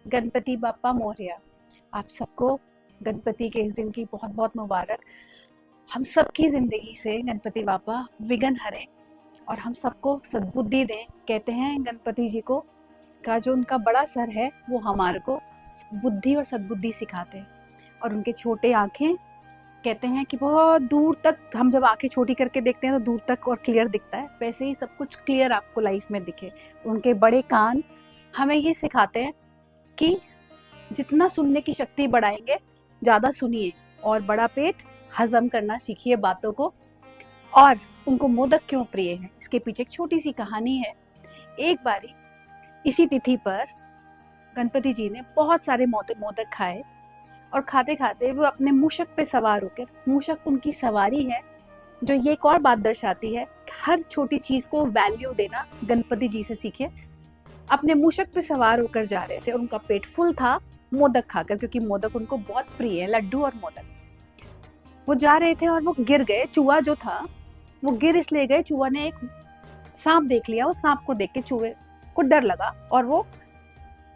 गणपति बाप्पा मोरया। आप सबको गणपति के इस दिन की बहुत बहुत मुबारक। हम सबकी जिंदगी से गणपति बाप्पा विघ्न हरें और हम सबको सद्बुद्धि दें। कहते हैं गणपति जी को का जो उनका बड़ा सर है वो हमारे को बुद्धि और सद्बुद्धि सिखाते हैं, और उनके छोटे आंखें कहते हैं कि बहुत दूर तक, हम जब आंखें छोटी करके देखते हैं तो दूर तक और क्लियर दिखता है, वैसे ही सब कुछ क्लियर आपको लाइफ में दिखे। उनके बड़े कान हमें ये सिखाते हैं कि जितना सुनने की शक्ति बढ़ाएंगे ज़्यादा सुनिए, और बड़ा पेट हजम करना सीखिए बातों को। और उनको मोदक क्यों प्रिय है, इसके पीछे एक छोटी सी कहानी है। एक बारी इसी तिथि पर गणपति जी ने बहुत सारे मोदक खाए, और खाते खाते वो अपने मूषक पे सवार होकर, मूषक उनकी सवारी है, जो ये एक और बात दर्शाती है हर छोटी चीज को वैल्यू देना गणपति जी से सीखे। अपने मूषक पे सवार होकर जा रहे थे और उनका पेट फुल था मोदक खाकर, क्योंकि मोदक उनको बहुत प्रिय है, लड्डू और मोदक। वो जा रहे थे और वो गिर गए। चूहा जो था वो गिर इसलिए गए, चूहा ने एक सांप देख लिया, उस सांप को देख के चूहे को डर लगा और वो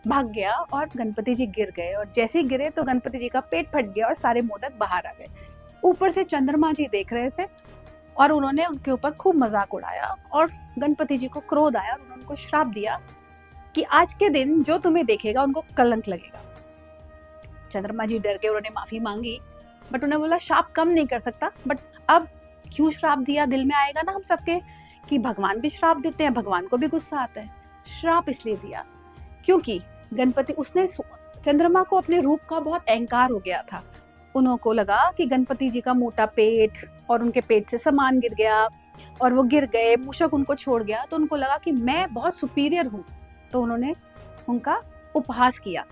भाग गया, और गणपति जी गिर गए। और जैसे ही गिरे तो गणपति जी का पेट फट गया और सारे मोदक बाहर आ गए। ऊपर से चंद्रमा जी देख रहे थे और उन्होंने उनके ऊपर खूब मजाक उड़ाया, और गणपति जी को क्रोध आया और उन्होंने उनको श्राप दिया कि आज के दिन जो तुम्हें देखेगा उनको कलंक लगेगा। चंद्रमा जी डर के उन्होंने माफी मांगी, बट उन्हें बोला श्राप कम नहीं कर सकता, बट अब क्यों श्राप दिया, दिल में आएगा ना हम सबके कि भगवान भी श्राप देते हैं, भगवान को भी गुस्सा आता है। श्राप इसलिए दिया क्योंकि गणपति, उसने चंद्रमा को अपने रूप का बहुत अहंकार हो गया था। उनको लगा कि गणपति जी का मोटा पेट और उनके पेट से सामान गिर गया और वो गिर गए, मूषक उनको छोड़ गया, तो उनको लगा कि मैं बहुत सुपीरियर हूँ, तो उन्होंने उनका उपहास किया।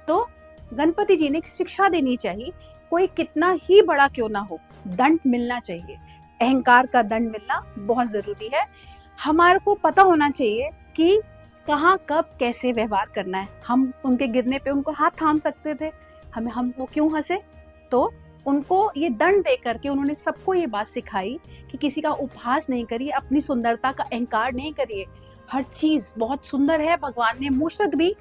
तो गणपति जी ने एक शिक्षा देनी चाहिए, कोई कितना ही बड़ा क्यों ना हो, दंड मिलना चाहिए। अहंकार का दंड मिलना बहुत जरूरी है। हमारे को पता होना चाहिए कि कहाँ कब कैसे व्यवहार करना है। हम उनके गिरने पे उनको हाथ थाम सकते थे, हम वो क्यों हंसे। तो उनको ये दंड दे करके उन्होंने सबको ये बात सिखाई कि किसी का उपहास नहीं करिए, अपनी सुंदरता का अहंकार नहीं करिए। हर चीज बहुत सुंदर है, भगवान ने मूषक भी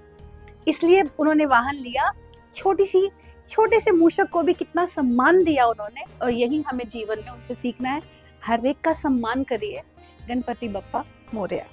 इसलिए उन्होंने वाहन लिया, छोटे से मूषक को भी कितना सम्मान दिया उन्होंने, और यही हमें जीवन में उनसे सीखना है। हर एक का सम्मान करिए। गणपति बप्पा मोरया।